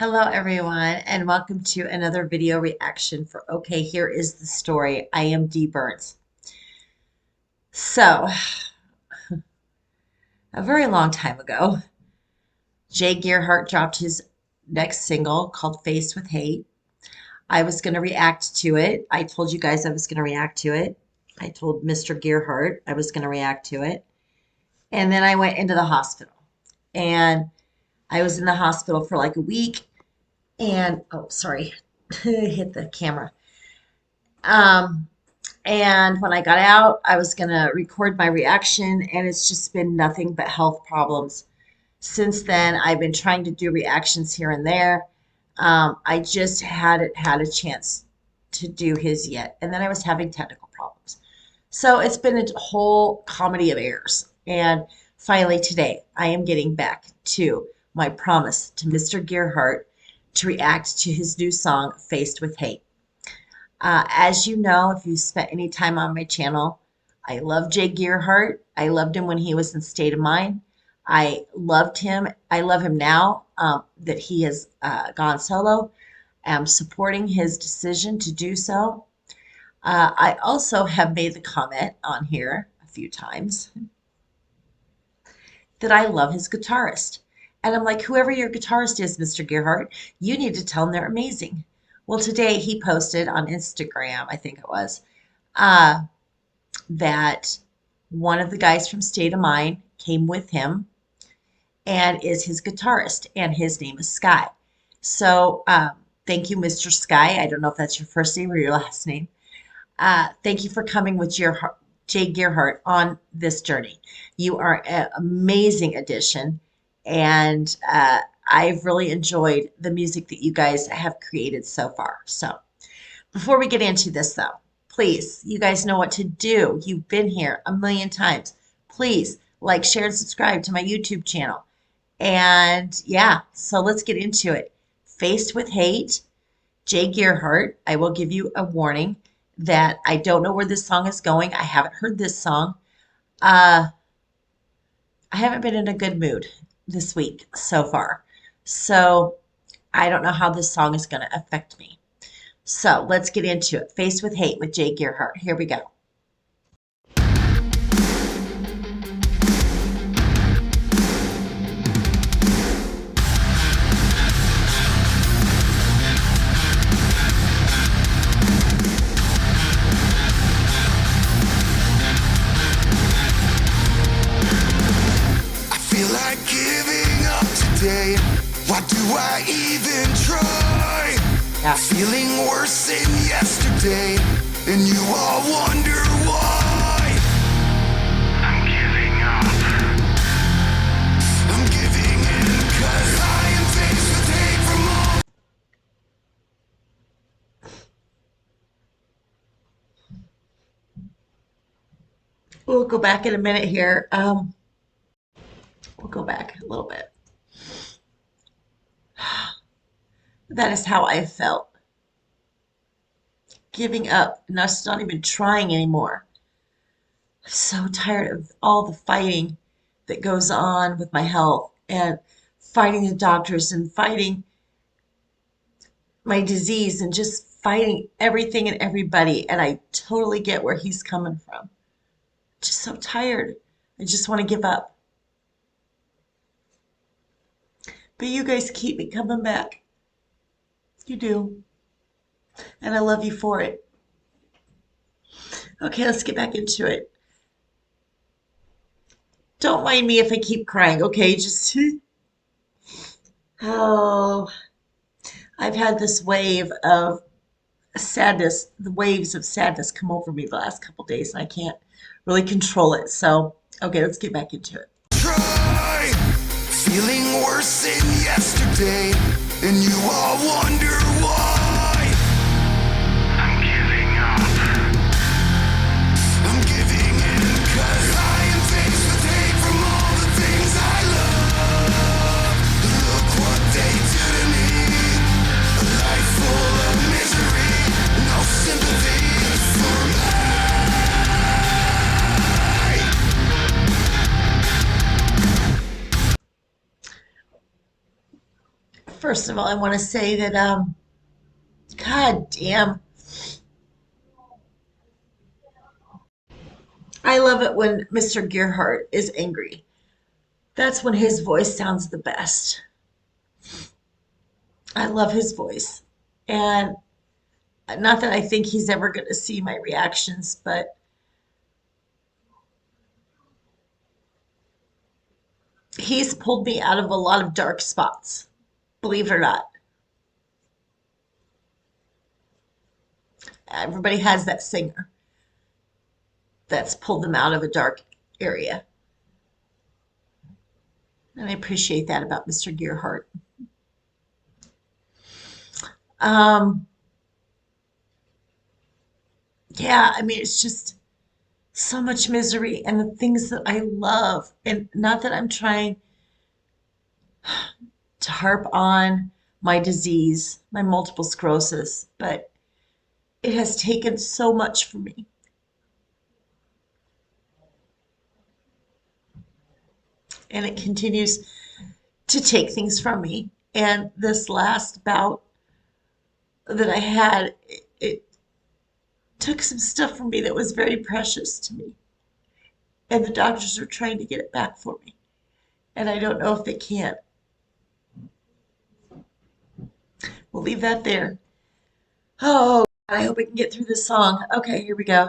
Hello, everyone, and welcome to another video reaction for Okay, Here is the Story. I am Dee Burns. So, a very long time ago, Jay Gearhart dropped his next single called Faced with Hate. I was going to react to it. I told you guys I was going to react to it. I told Mr. Gearhart I was going to react to it. And then I went into the hospital. And I was in the hospital for like a week. And, oh, sorry, hit the camera. Um, and when I got out, I was going to record my reaction, and it's just been nothing but health problems. Since then, I've been trying to do reactions here and there. I just hadn't had a chance to do his yet. And then I was having technical problems. So it's been a whole comedy of errors. And finally, today, I am getting back to my promise to Mr. Gearhart to react to his new song, Faced with Hate. As you know, if you spent any time on my channel, I love Jay Gearhart. I loved him when he was in State of Mind. I loved him. I love him now that he has gone solo. I'm supporting his decision to do so. I also have made the comment on here a few times that I love his guitarist. And I'm like, whoever your guitarist is, Mr. Gearhart, you need to tell them they're amazing. Well, today he posted on Instagram, I think it was, that one of the guys from State of Mind came with him and is his guitarist, and his name is Skye. So thank you, Mr. Skye. I don't know if that's your first name or your last name. Thank you for coming with Jay Gearhart on this journey. You are an amazing addition, and I've really enjoyed the music that you guys have created so far. So before we get into this, though, please, you guys know what to do. You've been here a million times. Please like, share, and subscribe to my YouTube channel. And yeah, so let's get into it. Faced with Hate, Jay Gearhart. I will give you a warning that I don't know where this song is going. I haven't heard this song. I haven't been in a good mood this week so far. So I don't know how this song is going to affect me. So let's get into it. Faced with Hate with Jay Gearhart. Here we go. Why do I even try? Yeah. Feeling worse than yesterday, and you all wonder why. I'm giving up. I'm giving in, 'cause I am faced with hate from all. We'll go back in a minute here. We'll go back a little bit. That is how I felt. Giving up, and us not even trying anymore. I'm so tired of all the fighting that goes on with my health, and fighting the doctors, and fighting my disease, and just fighting everything and everybody. And I totally get where he's coming from. Just so tired. I just want to give up. But you guys keep me coming back. You do. And I love you for it. Okay, let's get back into it. Don't mind me if I keep crying, okay? Just, oh, I've had this wave of sadness, the waves of sadness come over me the last couple days, and I can't really control it. So, okay, let's get back into it. Try. Feeling worse than yesterday, and you all wonder why. I'm giving up. I'm giving in, 'cause I am faced with hate from all the things I love. Look what they do to me. A life full of misery, no sympathy for me. First of all, I want to say that, God damn, I love it when Mr. Gearhart is angry. That's when his voice sounds the best. I love his voice. And not that I think he's ever going to see my reactions, but he's pulled me out of a lot of dark spots, believe it or not. Everybody has that singer that's pulled them out of a dark area. And I appreciate that about Mr. Gearhart. Um, yeah, I mean, it's just so much misery and the things that I love. And not that I'm trying to harp on my disease, my multiple sclerosis, but it has taken so much from me. And it continues to take things from me. And this last bout that I had, it took some stuff from me that was very precious to me. And the doctors are trying to get it back for me. And I don't know if they can. We'll leave that there. Oh, I hope I can get through this song. Okay, here we go.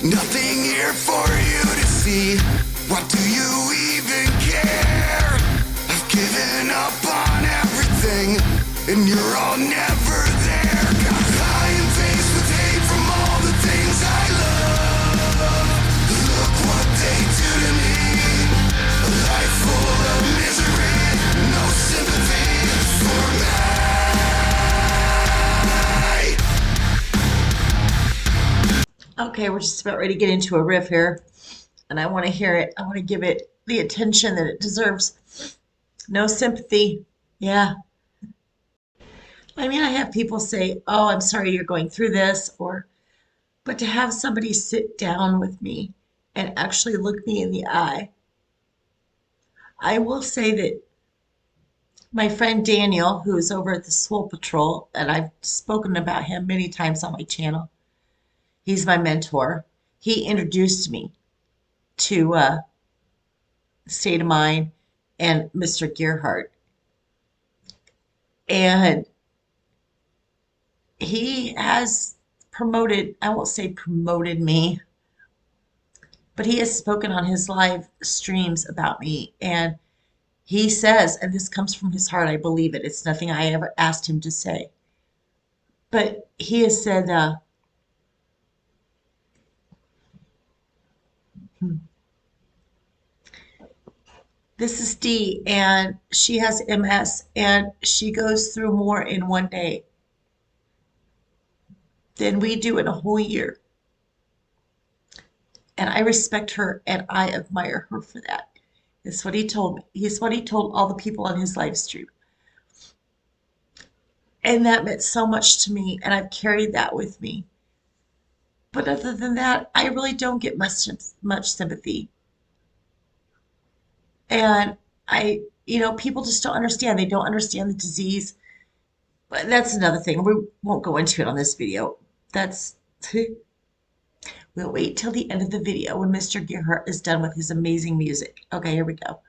Nothing here for you to see. What do you even care? I've given up on everything, and you're all never there. 'Cause I am faced with hate from all the things I love. Look what they do to me. A life full of misery, no sympathy for me. Okay, we're just about ready to get into a riff here, and I want to hear it. I want to give it the attention that it deserves. No sympathy. Yeah. I mean, I have people say, "Oh, I'm sorry you're going through this," or, but to have somebody sit down with me and actually look me in the eye, I will say that my friend Daniel, who is over at the Swole Patrol, and I've spoken about him many times on my channel, he's my mentor. He introduced me to State of Mind and Mr. Gearhart. And he has promoted, I won't say promoted me, but he has spoken on his live streams about me. And he says, and this comes from his heart, I believe it. It's nothing I ever asked him to say. But he has said, this is Dee, and she has MS, and she goes through more in one day than we do in a whole year. And I respect her and I admire her for that. That's what he told me. He's what he told all the people on his live stream. And that meant so much to me, and I've carried that with me. But other than that, I really don't get much sympathy. And people just don't understand. They don't understand the disease. But that's another thing. We won't go into it on this video. We'll wait till the end of the video when Mr. Gearhart is done with his amazing music. Okay, here we go.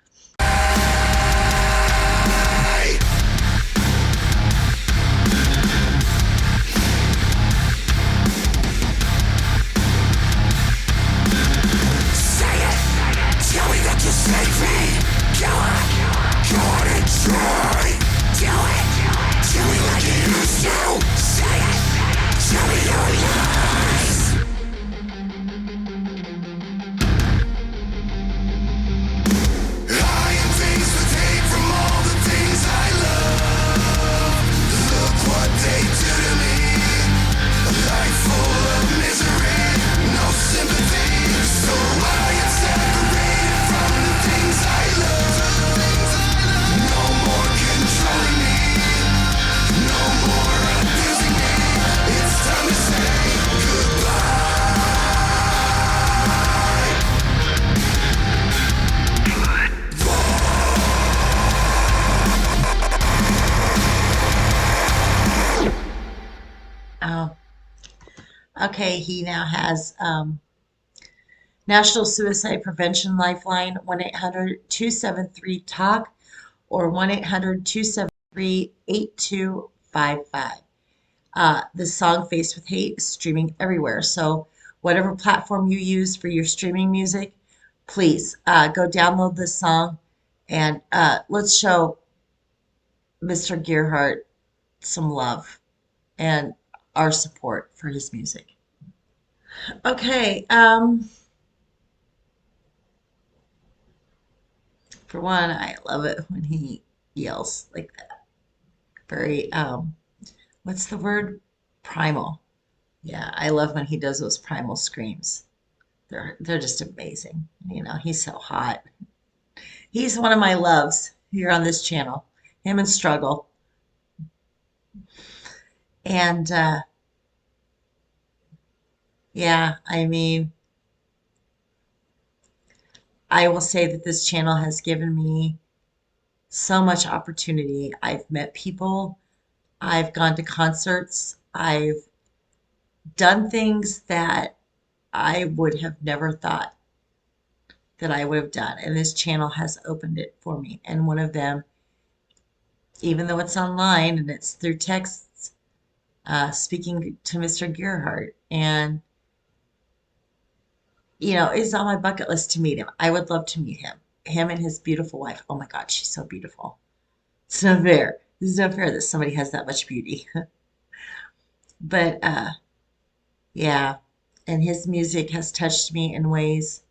It's time Okay, he now has National Suicide Prevention Lifeline, 1-800-273-TALK or 1-800-273-8255. The song Faced with Hate is streaming everywhere. So, whatever platform you use for your streaming music, please go download this song and let's show Mr. Gearhart some love and our support for his music. Okay, for one, I love it when he yells like that. Very, what's the word? Primal. Yeah, I love when he does those primal screams. They're just amazing. He's so hot. He's one of my loves here on this channel. Him and Struggle. And yeah, I mean, I will say that this channel has given me so much opportunity. I've met people, I've gone to concerts, I've done things that I would have never thought that I would have done. And this channel has opened it for me. And one of them, even though it's online and it's through texts, speaking to Mr. Gearhart. And, it's on my bucket list to meet him. I would love to meet him. Him and his beautiful wife. Oh my God, she's so beautiful. It's not fair. This is not fair that somebody has that much beauty. But yeah, and his music has touched me in ways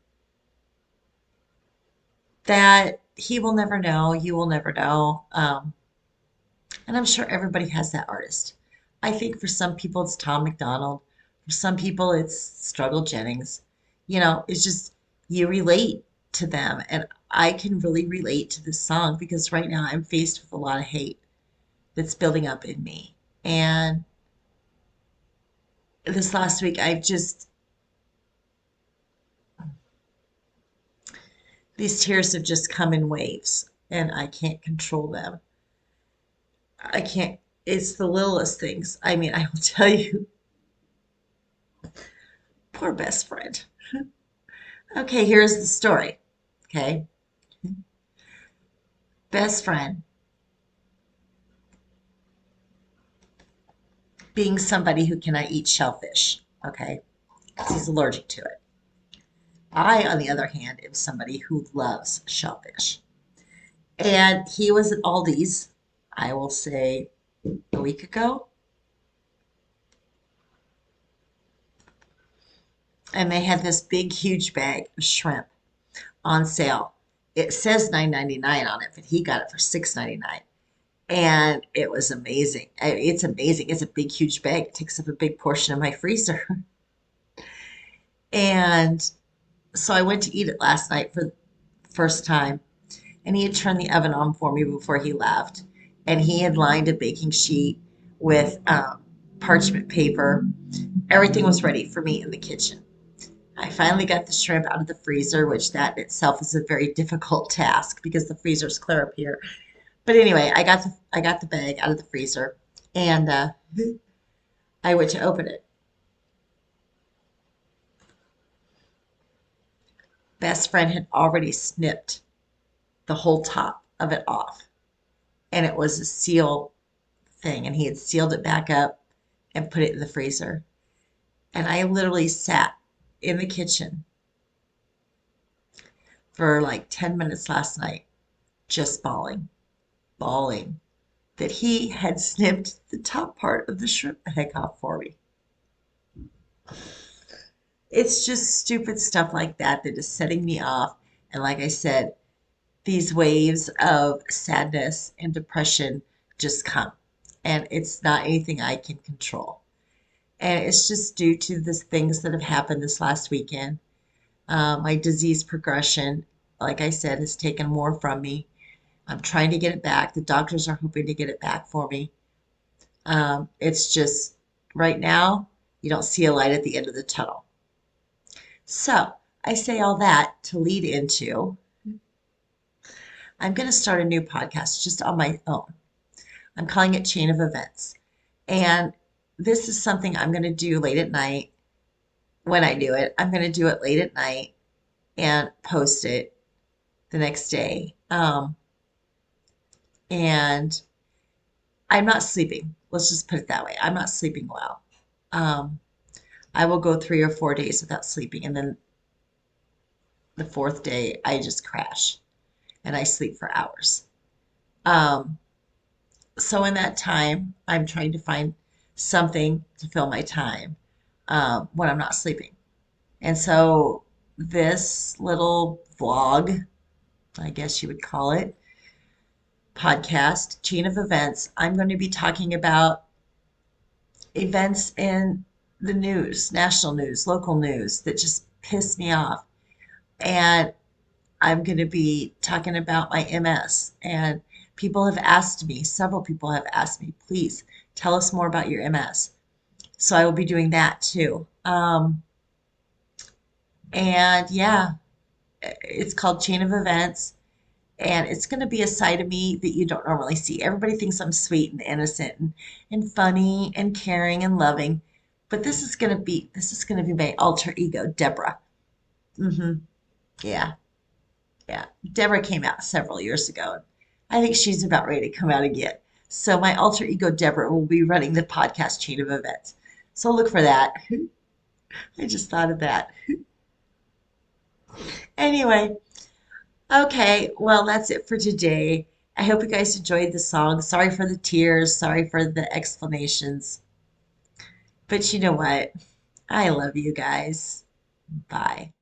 that he will never know, you will never know. And I'm sure everybody has that artist. I think for some people it's Tom McDonald. For some people it's Struggle Jennings. It's just you relate to them. And I can really relate to this song because right now I'm faced with a lot of hate that's building up in me. And this last week, these tears have just come in waves and I can't control them. I can't, it's the littlest things. I mean, I will tell you, poor best friend. Okay, here's the story. Okay, best friend being somebody who cannot eat shellfish. Okay, because he's allergic to it. I, on the other hand, am somebody who loves shellfish. And he was at Aldi's, I will say, a week ago, and they had this big, huge bag of shrimp on sale. It says $9.99 on it, but he got it for $6.99. And it was amazing. It's amazing. It's a big, huge bag. It takes up a big portion of my freezer. And so I went to eat it last night for the first time. And he had turned the oven on for me before he left. And he had lined a baking sheet with parchment paper. Everything was ready for me in the kitchen. I finally got the shrimp out of the freezer, which that in itself is a very difficult task because the freezer's clear up here. But anyway, I got the bag out of the freezer and I went to open it. Best friend had already snipped the whole top of it off, and it was a seal thing, and he had sealed it back up and put it in the freezer. And I literally sat in the kitchen for like 10 minutes last night, just bawling that he had snipped the top part of the shrimp bag off for me. It's just stupid stuff like that that is setting me off. And like I said, these waves of sadness and depression just come. And it's not anything I can control. And it's just due to the things that have happened this last weekend. My disease progression, like I said, has taken more from me. I'm trying to get it back. The doctors are hoping to get it back for me. It's just right now, you don't see a light at the end of the tunnel. So I say all that to lead into I'm going to start a new podcast just on my own. I'm calling it Chain of Events. And this is something I'm going to do late at night. when I do it. I'm going to do it late at night and post it the next day. And I'm not sleeping. Let's just put it that way. I'm not sleeping well. Um, I will go 3 or 4 days without sleeping, and then the fourth day I just crash and I sleep for hours. Um, so in that time, I'm trying to find something to fill my time when I'm not sleeping. And so this little vlog, I guess you would call it, podcast, chain of events, I'm going to be talking about events in the news, national news, local news that just piss me off. And I'm going to be talking about my MS. And people have asked me, several people have asked me, please tell us more about your MS. So I will be doing that too. And yeah, it's called Chain of Events. And it's going to be a side of me that you don't normally see. Everybody thinks I'm sweet and innocent and funny and caring and loving. But this is going to be my alter ego, Deborah. Hmm. Yeah. Yeah, Deborah came out several years ago. I think she's about ready to come out again. So my alter ego Deborah will be running the podcast chain of events. So look for that. I just thought of that. Anyway, okay, well that's it for today. I hope you guys enjoyed the song. Sorry for the tears, sorry for the explanations. But you know what? I love you guys. Bye.